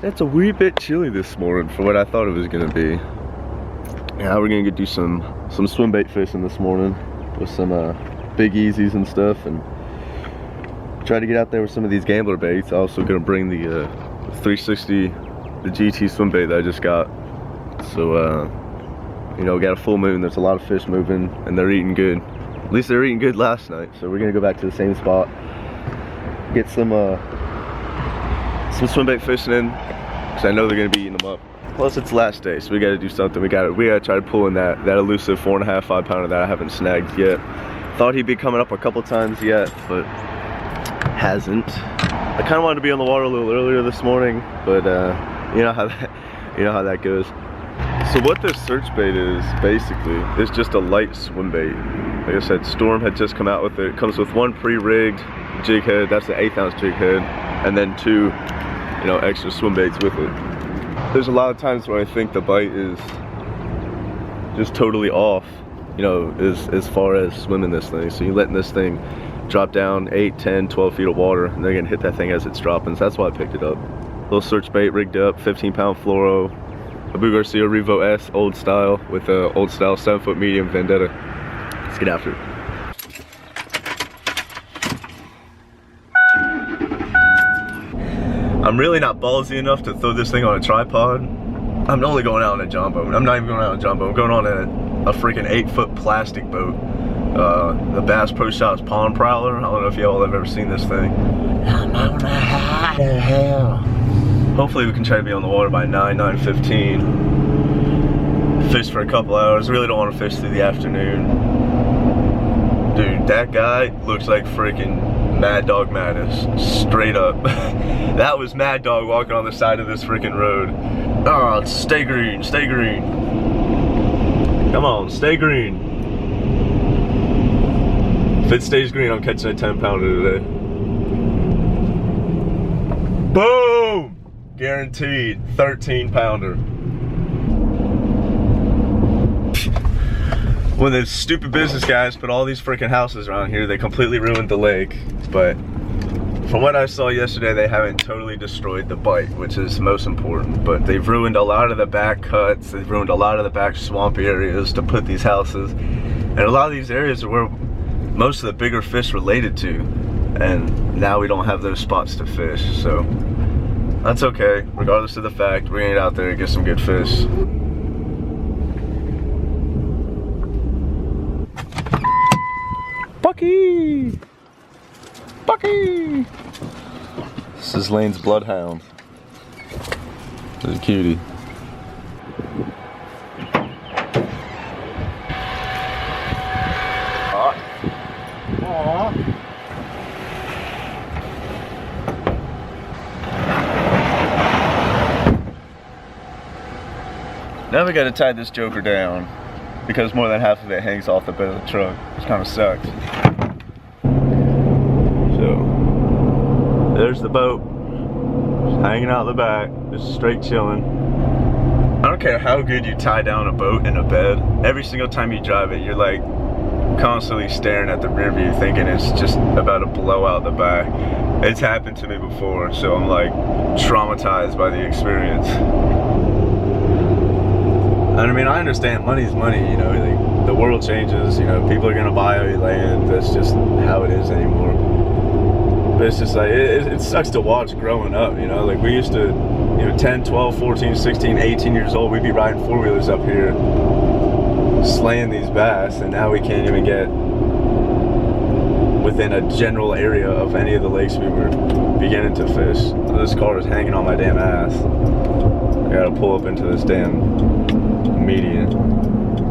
It's a wee bit chilly this morning for what I thought it was gonna be. Yeah, we're gonna go do some swim bait fishing this morning with some big easies and stuff, and try to get out there with some of these gambler baits. Also gonna bring the 360, the GT swim bait that I just got. So you know, we got a full moon, there's a lot of fish moving, and they're eating good. At least they were eating good last night. So we're gonna go back to the same spot, get some swim bait fishing in, because I know they're gonna be eating them up. Plus it's last day, so we gotta do something. We gotta try to pull in that elusive 4.5, 5 pounder that I haven't snagged yet. Thought he'd be coming up a couple times yet, but hasn't. I kind of wanted to be on the water a little earlier this morning, but you know how that goes. So what this search bait is basically is just a light swim bait. Like I said, Storm had just come out with it. It comes with one pre-rigged jig head, that's the 1/8 ounce jig head, and then 2, you know, extra swim baits with it. There's a lot of times where I think the bite is just totally off, you know, as far as swimming this thing. So you're letting this thing drop down 8, 10, 12 feet of water, and they're gonna hit that thing as it's dropping. So that's why I picked it up. Little search bait rigged up, 15-pound fluoro, Abu Garcia Revo S, old style, with a old style 7-foot medium Vendetta. Let's get after it. I'm really not ballsy enough to throw this thing on a tripod. I'm only going out on a John boat. I'm not even going out on a John boat. I'm going on a freaking 8-foot plastic boat. The Bass Pro Shops Pond Prowler. I don't know if y'all have ever seen this thing. I'm on a how the hell. Hopefully we can try to be on the water by 9:15. Fish for a couple hours. Really don't want to fish through the afternoon. Dude, that guy looks like freaking Mad Dog Madness, straight up. That was Mad Dog walking on the side of this freaking road. Oh, stay green, stay green. Come on, stay green. If it stays green, I'm catching a 10-pounder today. Boom! Guaranteed, 13-pounder. When the stupid business guys put all these freaking houses around here, they completely ruined the lake. But from what I saw yesterday, they haven't totally destroyed the bite, which is most important. But they've ruined a lot of the back cuts, they've ruined a lot of the back swampy areas to put these houses. And a lot of these areas are where most of the bigger fish related to. And now we don't have those spots to fish, so that's okay. Regardless of the fact, we're gonna get out there and get some good fish. Bucky! Bucky! This is Lane's bloodhound. This is a cutie. Aww. Now we gotta tie this joker down, because more than half of it hangs off the bed of the truck, which kind of sucks. So, there's the boat, just hanging out the back, just straight chilling. I don't care how good you tie down a boat in a bed, every single time you drive it, you're like constantly staring at the rear view thinking it's just about to blow out the back. It's happened to me before, so I'm like traumatized by the experience. And I mean, I understand money's money, you know, like, the world changes, you know, people are gonna buy land, that's just how it is anymore. But it's just like, it sucks to watch growing up, you know, like we used to, you know, 10, 12, 14, 16, 18 years old, we'd be riding 4-wheelers up here, slaying these bass, and now we can't even get within a general area of any of the lakes we were beginning to fish. So this car is hanging on my damn ass. I gotta pull up into this damn median.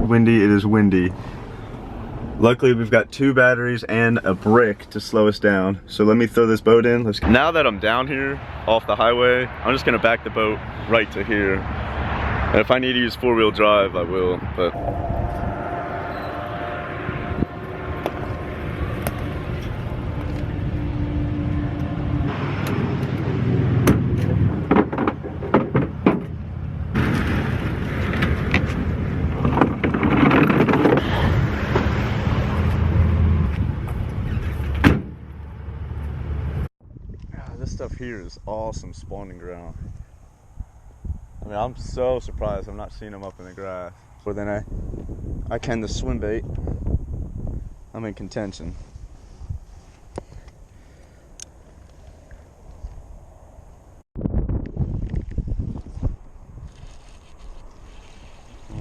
Windy, it is windy. Luckily we've got 2 batteries and a brick to slow us down. So let me throw this boat in. Now that I'm down here off the highway, I'm just gonna back the boat right to here. And if I need to use 4-wheel drive, I will, but this stuff here is awesome spawning ground. I mean, I'm so surprised I'm not seeing them up in the grass. But then I can the swim bait. I'm in contention.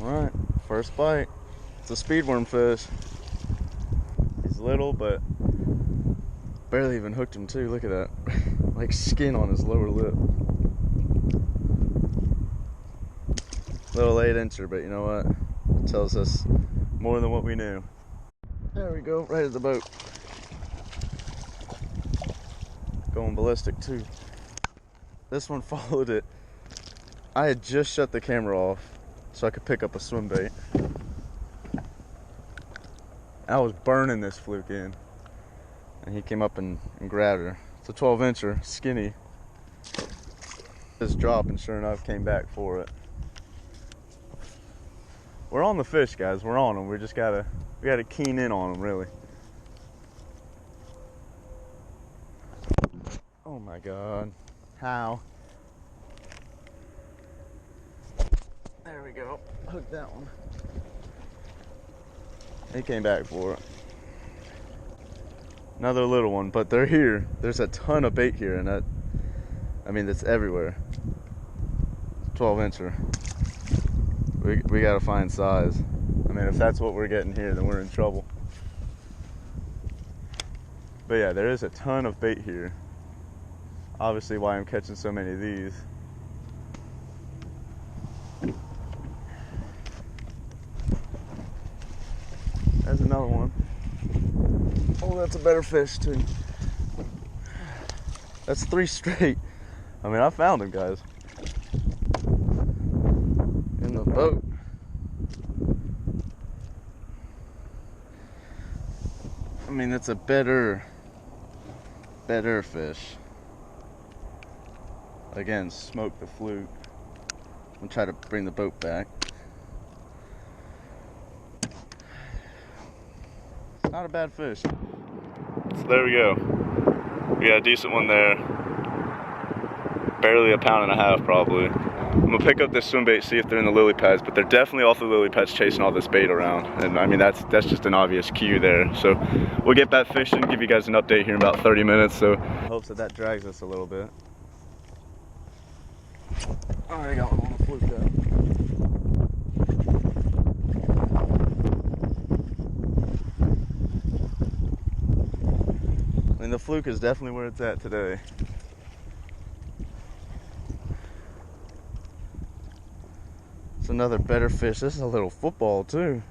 Alright, first bite. It's a speedworm fish. He's little, but barely even hooked him too. Look at that. Like skin on his lower lip. Little 8-incher, but you know what? It tells us more than what we knew. There we go, right at the boat. Going ballistic too. This one followed it. I had just shut the camera off so I could pick up a swim bait. I was burning this fluke in, and he came up and grabbed her. It's a 12-incher, skinny. Just dropped, and sure enough came back for it. We're on the fish, guys. We're on them. We gotta keen in on them, really. Oh my God! How? There we go. Hook that one. He came back for it. Another little one, but they're here. There's a ton of bait here, and it's everywhere. 12-incher. We gotta find size. I mean, if that's what we're getting here, then we're in trouble. But yeah, there is a ton of bait here. Obviously why I'm catching so many of these. There's another one. Oh, that's a better fish too. That's 3 straight. I mean, I found him, guys. In the boat. I mean, that's a better fish. Again, smoke the fluke. I'll try to bring the boat back. Not a bad fish. So there we go. We got a decent one there. Barely a pound and a half, probably. I'm gonna pick up this swim bait, see if they're in the lily pads, but they're definitely off the lily pads chasing all this bait around. And I mean, that's just an obvious cue there. So we'll get that fishing, give you guys an update here in about 30 minutes. So hopes that drags us a little bit. Already got one on the fluke though. I mean, the fluke is definitely where it's at today. It's another better fish. This is a little football too.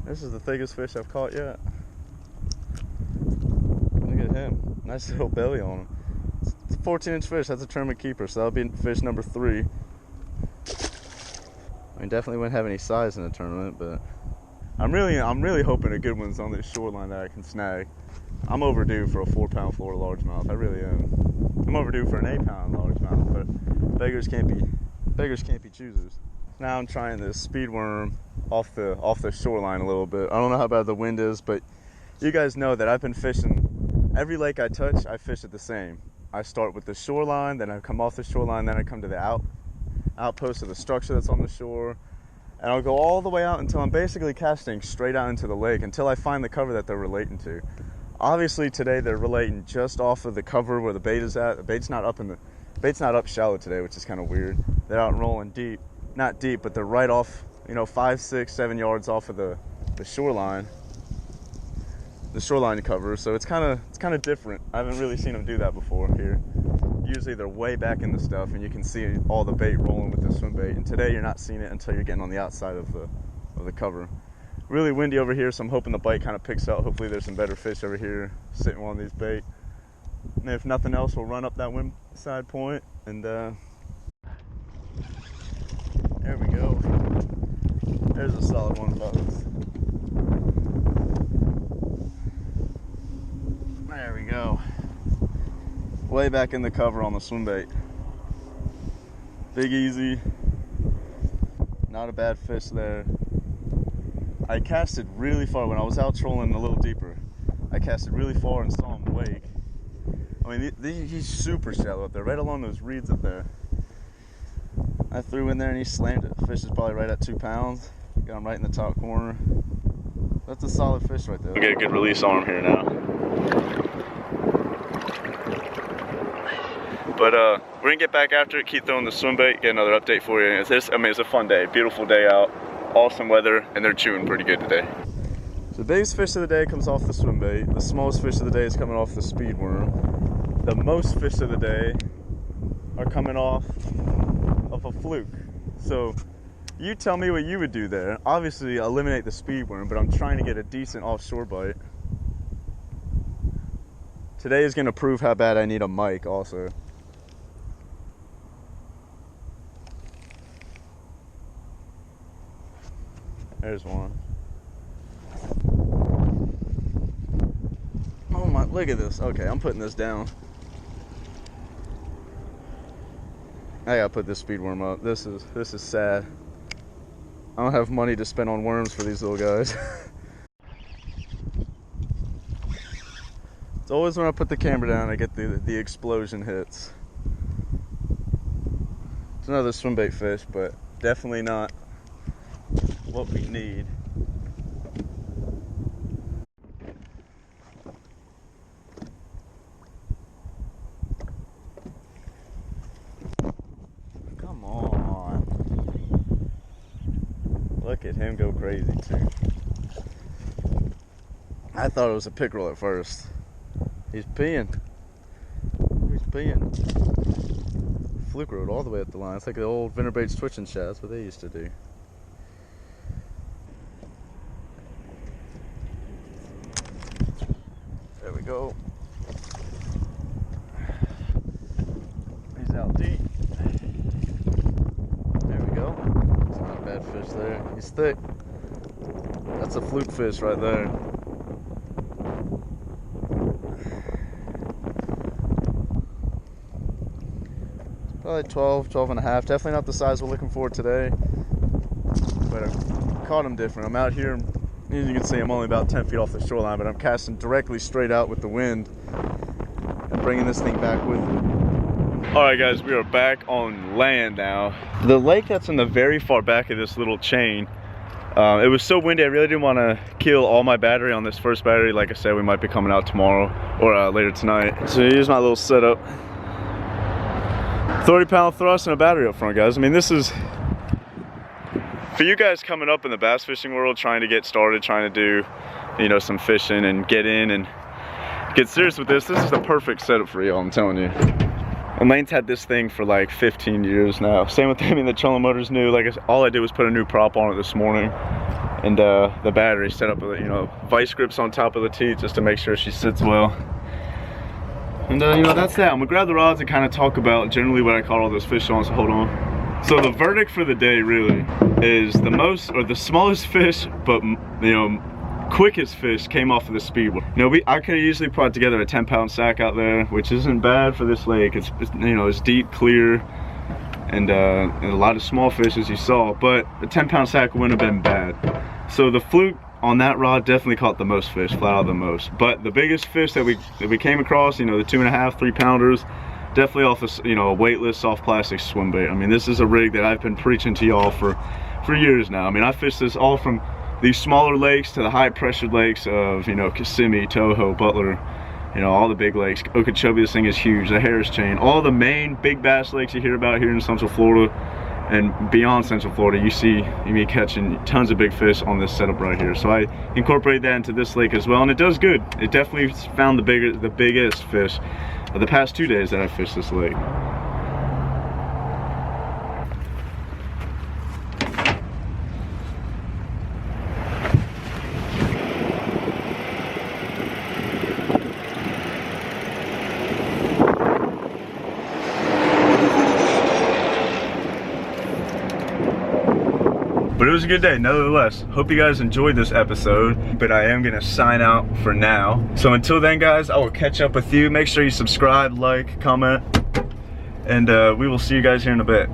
This is the thickest fish I've caught yet. Look at him. Nice little belly on him. It's a 14-inch fish. That's a tournament keeper, so that'll be fish number 3. I mean, definitely wouldn't have any size in the tournament, but I'm really hoping a good one's on this shoreline that I can snag. I'm overdue for a 4-pound Florida largemouth. I really am. I'm overdue for an 8-pound largemouth, but beggars can't be choosers. Now I'm trying this speed worm off the shoreline a little bit. I don't know how bad the wind is, but you guys know that I've been fishing every lake I touch. I fish it the same. I start with the shoreline, then I come off the shoreline, then I come to the outpost of the structure that's on the shore, and I'll go all the way out until I'm basically casting straight out into the lake until I find the cover that they're relating to. Obviously today they're relating just off of the cover where the bait is at. The bait's not up shallow today, which is kind of weird. They're out rolling deep. Not deep, but they're right off, 5, 6, 7 yards off of the shoreline. The shoreline cover, so it's kind of different. I haven't really seen them do that before here. Usually they're way back in the stuff and you can see all the bait rolling with the swim bait. And today you're not seeing it until you're getting on the outside of the cover. Really windy over here, so I'm hoping the bite kind of picks up. Hopefully there's some better fish over here sitting on these bait. And if nothing else, we'll run up that wind side point and there we go. There's a solid one, folks. There we go. Way back in the cover on the swim bait. Big easy. Not a bad fish there. I casted really far when I was out trolling a little deeper. I casted really far and saw him wake. I mean, he's super shallow up there, right along those reeds up there. I threw in there and he slammed it. Fish is probably right at 2 pounds. Got him right in the top corner. That's a solid fish right there. We'll get a good release on him here now. But we're gonna get back after it, keep throwing the swim bait, get another update for you. It's a fun day, beautiful day out, awesome weather, and they're chewing pretty good today. The biggest fish of the day comes off the swim bait. The smallest fish of the day is coming off the speed worm. The most fish of the day are coming off of a fluke. So you tell me what you would do there. Obviously eliminate the speed worm, but I'm trying to get a decent offshore bite. Today is gonna prove how bad I need a mic also. There's one. Oh my, look at this. Okay, I'm putting this down. I gotta put this speed worm up. This is sad. I don't have money to spend on worms for these little guys. It's always when I put the camera down I get the explosion hits. It's another swim bait fish, but definitely not what we need. Come on. Look at him go crazy too. I thought it was a pickerel at first. He's peeing. He's peeing. Fluke rode all the way up the line. It's like the old Vinterbaits twitching shad. That's what they used to do. There we go. He's out deep. There we go. It's not a bad fish there. He's thick. That's a fluke fish right there. Probably 12 and a half. Definitely not the size we're looking for today. But I caught him different. I'm out here, as you can see, I'm only about 10 feet off the shoreline, but I'm casting directly straight out with the wind and bringing this thing back with me. All right, guys, we are back on land now. The lake that's in the very far back of this little chain, it was so windy, I really didn't want to kill all my battery on this first battery. Like I said, we might be coming out tomorrow or later tonight. So here's my little setup. 30-pound thrust and a battery up front, guys. I mean, this is, for you guys coming up in the bass fishing world, trying to get started, trying to do, you know, some fishing and get in and get serious with this. This is the perfect setup for you, I'm telling you. Elaine's had this thing for like 15 years now. Same with him, and the trolling motor's new. Like all I did was put a new prop on it this morning, and the battery set up with, you know, vice grips on top of the teeth just to make sure she sits well. And you know, that's that. I'm gonna grab the rods and kind of talk about generally what I caught all those fish on, so hold on. So the verdict for the day really is the smallest fish, but you know, quickest fish came off of the speedboard. You know, I could have easily put together a 10-pound sack out there, which isn't bad for this lake. It's you know, it's deep, clear, and a lot of small fish as you saw, but a 10-pound sack wouldn't have been bad. So the fluke on that rod definitely caught the most fish, flat out the most. But the biggest fish that we came across, you know, the 2.5, 3 pounders, definitely off a, you know, a weightless soft plastic swim bait. I mean, this is a rig that I've been preaching to y'all for years now. I mean, I fished this all from these smaller lakes to the high pressured lakes of, you know, Kissimmee, Toho, Butler, you know, all the big lakes. Okeechobee, this thing is huge. The Harris Chain, all the main big bass lakes you hear about here in Central Florida and beyond Central Florida, you see me catching tons of big fish on this setup right here. So I incorporated that into this lake as well, and it does good. It definitely found the biggest fish of the past 2 days that I fished this lake. But it was a good day, nevertheless. Hope you guys enjoyed this episode, but I am gonna sign out for now. So until then, guys, I will catch up with you. Make sure you subscribe, like, comment, and we will see you guys here in a bit.